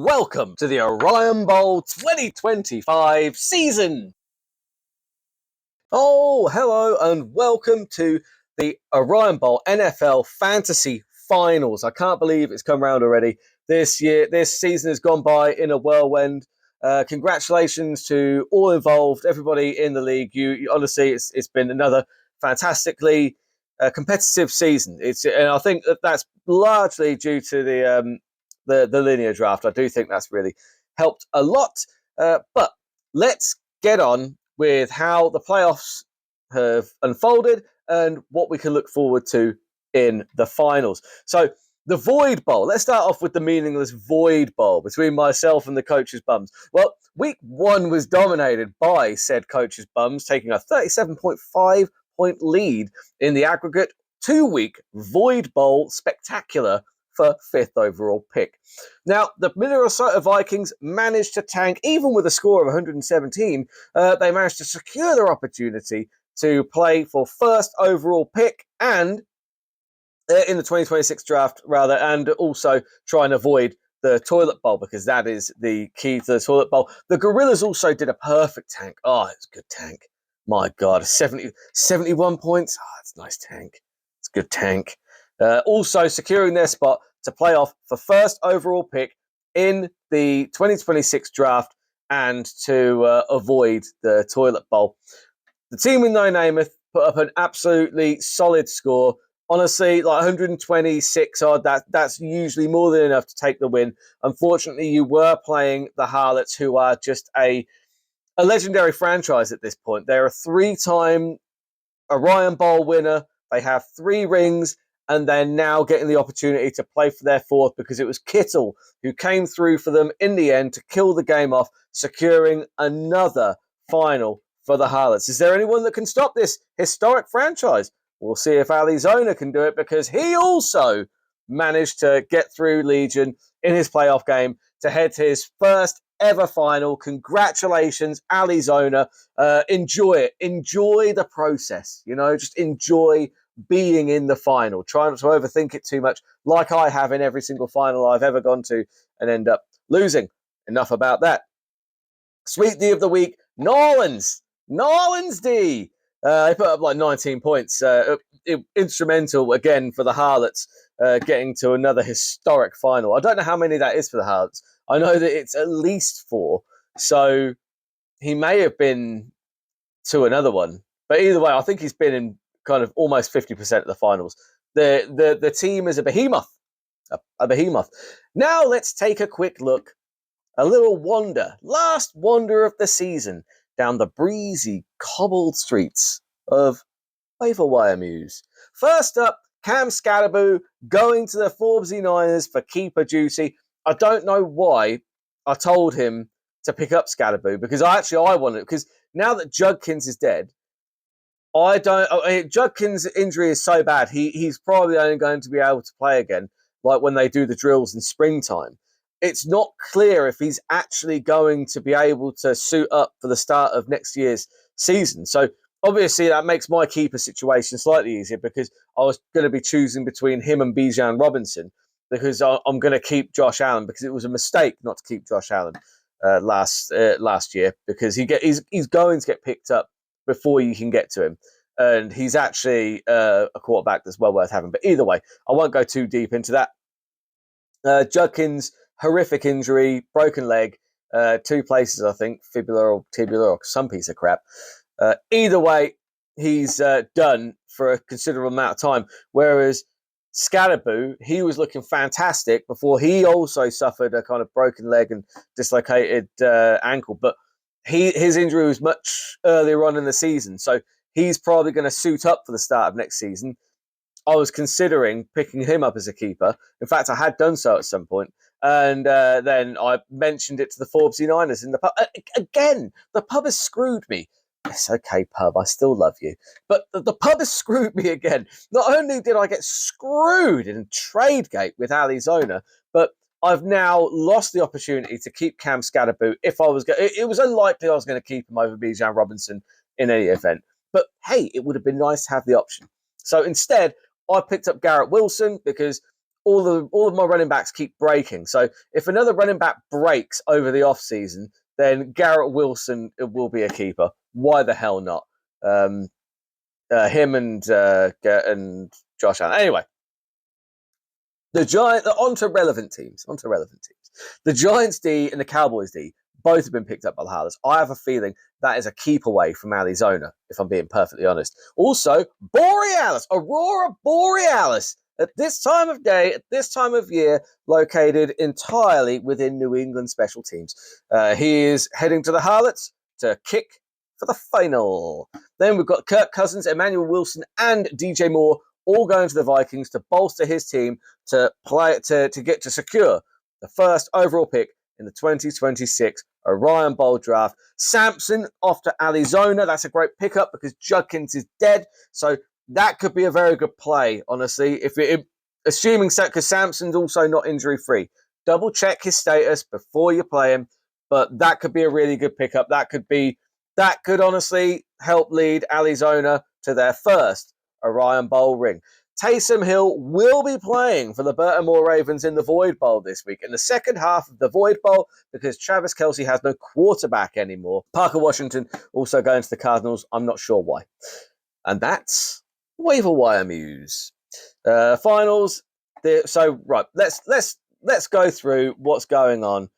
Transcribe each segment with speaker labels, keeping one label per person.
Speaker 1: welcome to the Orion Bowl 2025 season. Oh, hello and welcome to the Orion Bowl NFL Fantasy Finals. I can't believe it's come round already. This season has gone by in a whirlwind. Congratulations to all involved, everybody in the league. You honestly, it's been another fantastically competitive season. And I think that's largely due to the linear draft. I do think that's really helped a lot. But let's get on with how the playoffs have unfolded and what we can look forward to in the finals. So the Void Bowl. Let's start off with the meaningless Void Bowl between myself and the coaches' bums. Well, week one was dominated by said coaches' bums, taking a 37.5 point lead in the aggregate 2-week Void Bowl spectacular for 5th overall pick. Now, the Minnesota Vikings managed to tank, even with a score of 117. They managed to secure their opportunity to play for 1st overall pick and in the 2026 draft, rather, and also try and avoid the toilet bowl because that is the key to the toilet bowl. The Gorillas also did a perfect tank. Oh, it's a good tank. My God, 71 points. Oh, it's a nice tank. It's a good tank. Also securing their spot to play off for 1st overall pick in the 2026 draft and to avoid the toilet bowl. The team in No Namath put up an absolutely solid score. Honestly, like 126 odd, that's usually more than enough to take the win. Unfortunately, you were playing the Harlots, who are just a legendary franchise at this point. They're a 3-time Orion Bowl winner. They have 3 rings, and they're now getting the opportunity to play for their 4th because it was Kittle who came through for them in the end to kill the game off, securing another final for the Harlots. Is there anyone that can stop this historic franchise? We'll see if Arizona can do it because he also managed to get through Legion in his playoff game to head to his 1st ever final. Congratulations, Arizona. Enjoy it. Enjoy the process. Just enjoy being in the final. Try not to overthink it too much, like I have in every single final I've ever gone to and end up losing. Enough about that. Sweet D of the week, Norlands D. They put up like 19 points. Instrumental again for the Harlots getting to another historic final. I don't know how many that is for the Harlots. I know that it's at least 4. So he may have been to another one. But either way, I think he's been in kind of almost 50% of the finals. The team is a behemoth. A behemoth. Now let's take a quick look. A little wander. Last wander of the season down the breezy, cobbled streets of Waiver Wire Muse. First up, Cam Scatterboo going to the Forbesy Niners for keeper duty. I don't know why I told him to pick up Scatterboo because I wanted it because now that Judkins is dead, Judkins' injury is so bad, he's probably only going to be able to play again, like when they do the drills in springtime. It's not clear if he's actually going to be able to suit up for the start of next year's season. So obviously that makes my keeper situation slightly easier because I was going to be choosing between him and Bijan Robinson because I'm going to keep Josh Allen because it was a mistake not to keep Josh Allen last year because he's going to get picked up before you can get to him. And he's actually a quarterback that's well worth having. But either way, I won't go too deep into that. Judkins, horrific injury, broken leg, 2 places, I think, fibula or tibular or some piece of crap. Either way, he's done for a considerable amount of time. Whereas Scatterboo, he was looking fantastic before he also suffered a kind of broken leg and dislocated ankle. But his injury was much earlier on in the season. So he's probably going to suit up for the start of next season. I was considering picking him up as a keeper. In fact, I had done so at some point. And then I mentioned it to the Forbesy Niners in the pub. Again, the pub has screwed me. It's okay, pub. I still love you. But the pub has screwed me again. Not only did I get screwed in Tradegate with Arizona, but I've now lost the opportunity to keep Cam Scatterboo if I was going. It was unlikely I was going to keep him over Bijan Robinson in any event. But hey, it would have been nice to have the option. So instead, I picked up Garrett Wilson because all of my running backs keep breaking. So if another running back breaks over the offseason, then Garrett Wilson will be a keeper. Why the hell not? Him and Josh Allen. Anyway, onto relevant teams. The Giants D and the Cowboys D both have been picked up by the Harlots. I have a feeling that is a keep away from Arizona, if I'm being perfectly honest. Also, Aurora Borealis, at this time of day, at this time of year, located entirely within New England special teams. He is heading to the Harlots to kick for the final. Then we've got Kirk Cousins, Emmanuel Wilson, and DJ Moore all going to the Vikings to bolster his team to secure the first overall pick in the 2026 Orion Bowl draft. Sampson off to Arizona. That's a great pickup because Judkins is dead. So that could be a very good play, honestly. Assuming because Sampson's also not injury free. Double check his status before you play him. But that could be a really good pickup. That could honestly help lead Arizona to their first Orion Bowl ring. Taysom Hill will be playing for the Baltimore Ravens in the Void Bowl this week, in the second half of the Void Bowl, because Travis Kelce has no quarterback anymore. Parker Washington also going to the Cardinals. I'm not sure why. And that's waiver wire news. Finals. Let's go through what's going on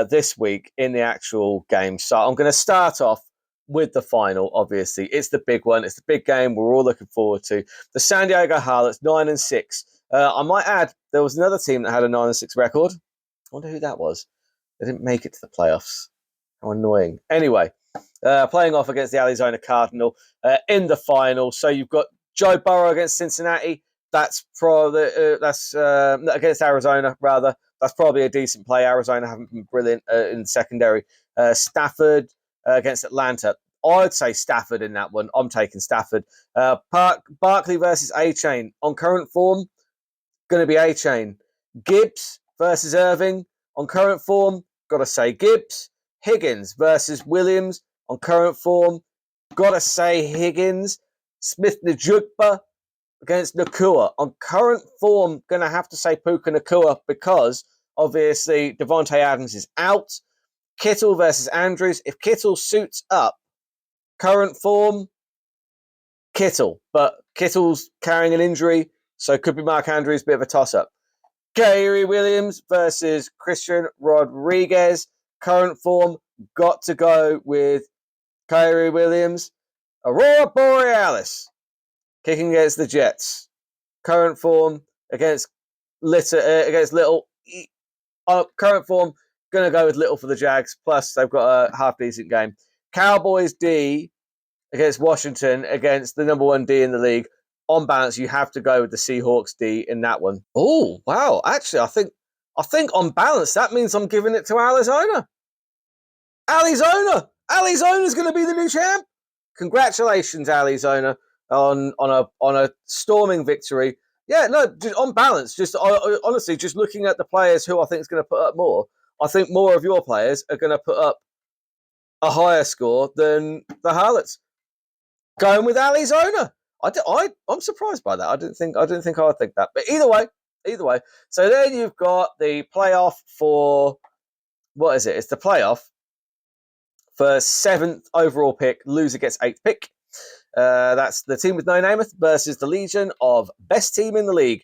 Speaker 1: this week in the actual game. So I'm going to start off with the final, obviously. It's the big one. It's the big game we're all looking forward to. The San Diego Harlots, 9-6. I might add, there was another team that had a 9-6 record. I wonder who that was. They didn't make it to the playoffs. How annoying. Anyway, playing off against the Arizona Cardinal in the final. So you've got Joe Burrow against Cincinnati. That's against Arizona, rather. That's probably a decent play. Arizona haven't been brilliant in the secondary. Stafford against Atlanta. I'd say Stafford in that one. I'm taking Stafford. Barkley versus A-Chain. On current form, going to be A-Chain. Gibbs versus Irving. On current form, got to say Gibbs. Higgins versus Williams. On current form, got to say Higgins. Smith-Njigba against Nakua. On current form, going to have to say Puka Nakua because, obviously, Devontae Adams is out. Kittle versus Andrews. If Kittle suits up, current form, Kittle. But Kittle's carrying an injury, so it could be Mark Andrews, bit of a toss-up. Kyrie Williams versus Christian Rodriguez. Current form, got to go with Kyrie Williams. Aurora Borealis, kicking against the Jets. Current form against Little. Current form, going to go with Little for the Jags. Plus, they've got a half-decent game. Cowboys D against Washington, against the number one D in the league. On balance, you have to go with the Seahawks D in that one. Oh, wow. Actually, I think on balance, that means I'm giving it to Arizona. Arizona's going to be the new champ. Congratulations, Arizona, on a storming victory. Yeah, no, just on balance, honestly, just looking at the players who I think is going to put up more, I think more of your players are going to put up a higher score than the Harlots. Going with Arizona. I'm surprised by that. I didn't think I would think that. But either way. So then you've got the playoff for, what is it? It's the playoff for 7th overall pick. Loser gets 8th pick. That's the team with no Namath versus the Legion of best team in the league.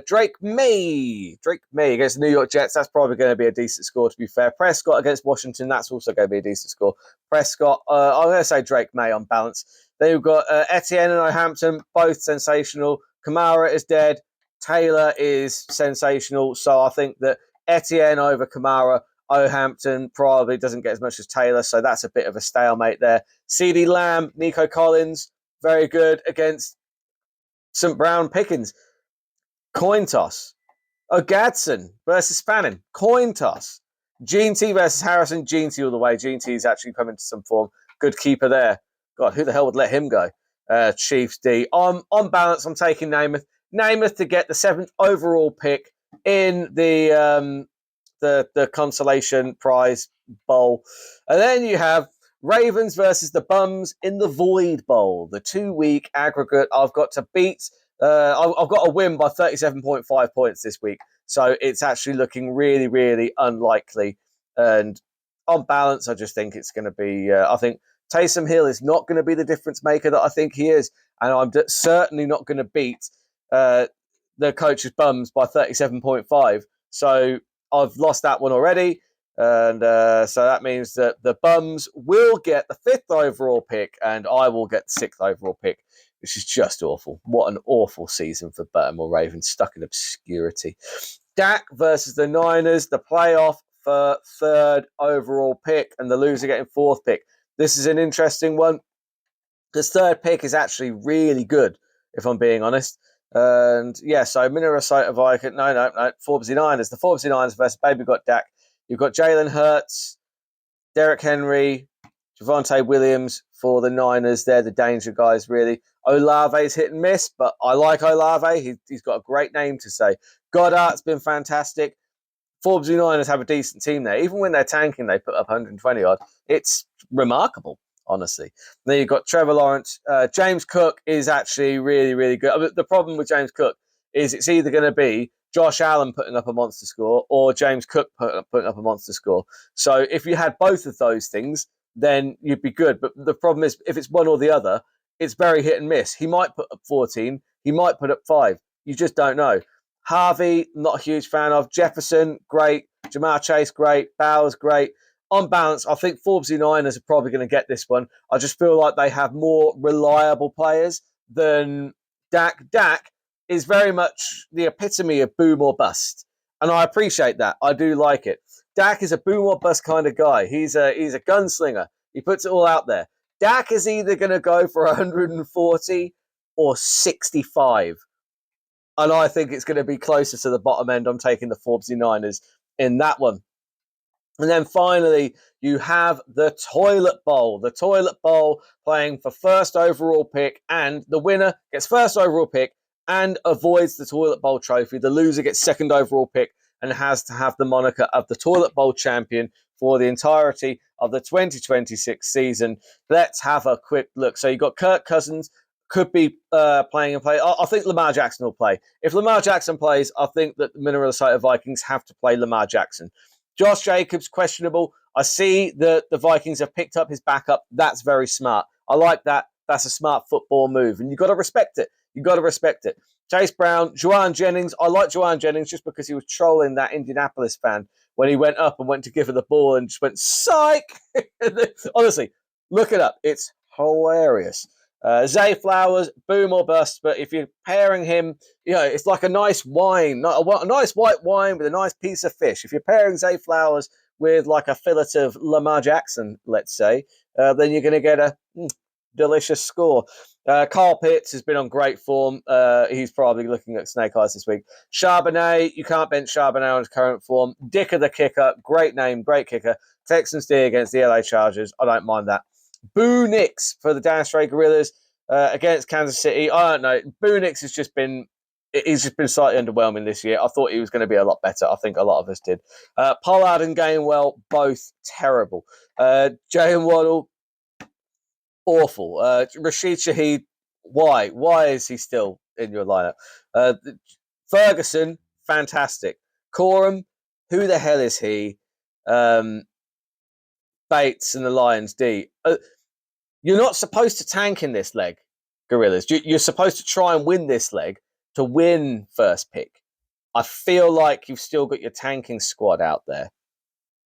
Speaker 1: Drake May against the New York Jets. That's probably going to be a decent score, to be fair. Prescott against Washington. That's also going to be a decent score. Prescott, I'm going to say Drake May on balance. Then you've got Etienne and O'Hampton, both sensational. Kamara is dead. Taylor is sensational. So I think that Etienne over Kamara. O'Hampton probably doesn't get as much as Taylor, so that's a bit of a stalemate there. CeeDee Lamb, Nico Collins, very good against St. Brown Pickens. Coin toss. O'Gadson versus Spanning. Coin toss. Gene T versus Harrison. Gene T all the way. Gene T is actually coming to some form. Good keeper there. God, who the hell would let him go? Chiefs D. On balance, I'm taking Namath. Namath to get the 7th overall pick in the consolation prize bowl. And then you have Ravens versus the Bums in the Void Bowl, the 2-week aggregate. I've got to beat I've got a win by 37.5 points this week. So it's actually looking really, really unlikely. And on balance, I just think it's going to be, I think Taysom Hill is not going to be the difference maker that I think he is. And I'm certainly not going to beat the coach's bums by 37.5. So I've lost that one already. And so that means that the bums will get the 5th overall pick and I will get the 6th overall pick, which is just awful. What an awful season for Baltimore Ravens, stuck in obscurity. Dak versus the Niners, the playoff for 3rd overall pick and the loser getting 4th pick. This is an interesting one. This 3rd pick is actually really good, if I'm being honest. And yeah, so Minnesota Vikings, no, Forbes Niners. The Forbes Niners versus Baby Got Dak. You've got Jalen Hurts, Derrick Henry, Javonte Williams for the Niners. They're the danger guys, really. Olave's hit and miss, but I like Olave. He's got a great name to say. Goddard's been fantastic. Forbes Niners have a decent team there. Even when they're tanking, they put up 120 odd. It's remarkable, honestly. Then you've got Trevor Lawrence. James Cook is actually really, really good. I mean, the problem with James Cook is it's either going to be Josh Allen putting up a monster score or James Cook putting up a monster score. So if you had both of those things, then you'd be good. But the problem is if it's one or the other, it's very hit and miss. He might put up 14. He might put up 5. You just don't know. Harvey, not a huge fan of. Jefferson, great. Jamar Chase, great. Bowers, great. On balance, I think Forbes Niners are probably going to get this one. I just feel like they have more reliable players than Dak. Dak is very much the epitome of boom or bust. And I appreciate that. I do like it. Dak is a boom or bust kind of guy. He's a gunslinger. He puts it all out there. Dak is either going to go for 140 or 65. And I think it's going to be closer to the bottom end. I'm taking the Forbes Niners in that one. And then finally, you have the Toilet Bowl. The Toilet Bowl playing for 1st overall pick, and the winner gets 1st overall pick and avoids the Toilet Bowl trophy. The loser gets 2nd overall pick and has to have the moniker of the Toilet Bowl champion for the entirety of the 2026 season. Let's have a quick look. So you've got Kirk Cousins, could be playing and play. I think Lamar Jackson will play. If Lamar Jackson plays, I think that the Minnesota Vikings have to play Lamar Jackson. Josh Jacobs, questionable. I see that the Vikings have picked up his backup. That's very smart. I like that. That's a smart football move. And you've got to respect it. You've got to respect it. Chase Brown, Juwan Jennings. I like Juwan Jennings just because he was trolling that Indianapolis fan when he went up and went to give her the ball and just went, psych! Honestly, look it up. It's hilarious. Zay Flowers, boom or bust. But if you're pairing him, it's like a nice wine, a nice white wine with a nice piece of fish. If you're pairing Zay Flowers with like a fillet of Lamar Jackson, let's say, then you're going to get a delicious score. Carl Pitts has been on great form. He's probably looking at snake eyes this week. Charbonnet, you can't bench Charbonnet on his current form. Dicker the kicker, great name, great kicker. Texans D against the LA Chargers. I don't mind that. Boo Nix for the Dan Stray Gorillas against Kansas City. I don't know. Boo Nix has just been slightly underwhelming this year. I thought he was going to be a lot better. I think a lot of us did. Pollard and Gainwell, both terrible. Jalen Waddle, awful. Rashid Shaheed, why? Why is he still in your lineup? Ferguson, fantastic. Corum, who the hell is he? Bates and the Lions D. You're not supposed to tank in this leg, Gorillas. You're supposed to try and win this leg to win 1st pick. I feel like you've still got your tanking squad out there.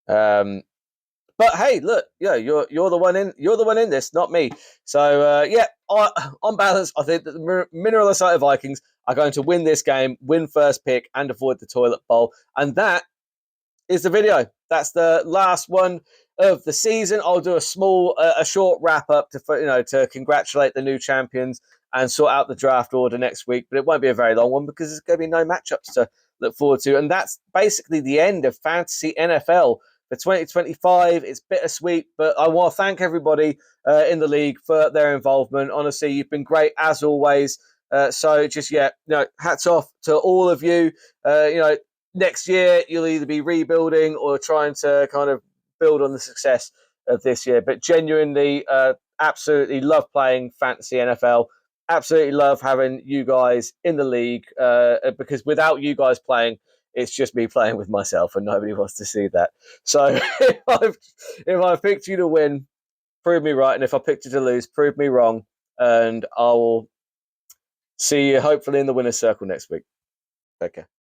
Speaker 1: But hey, look, you're the one in. You're the one in this, not me. So on balance, I think that the Minnesota Vikings are going to win this game, win 1st pick, and avoid the Toilet Bowl. And that is the video. That's the last one of the season. I'll do a short wrap up to congratulate the new champions and sort out the draft order next week. But it won't be a very long one because there's going to be no matchups to look forward to. And that's basically the end of Fantasy NFL for 2025. It's bittersweet, but I want to thank everybody in the league for their involvement. Honestly, you've been great as always. So just hats off to all of you. Next year you'll either be rebuilding or trying to kind of build on the success of this year. But genuinely, absolutely love playing Fantasy NFL. absolutely love having you guys in the league because without you guys playing, it's just me playing with myself, and nobody wants to see that. So if I've picked you to win, prove me right, and if I picked you to lose, prove me wrong, and I will see you hopefully in the winner's circle next week. Take care.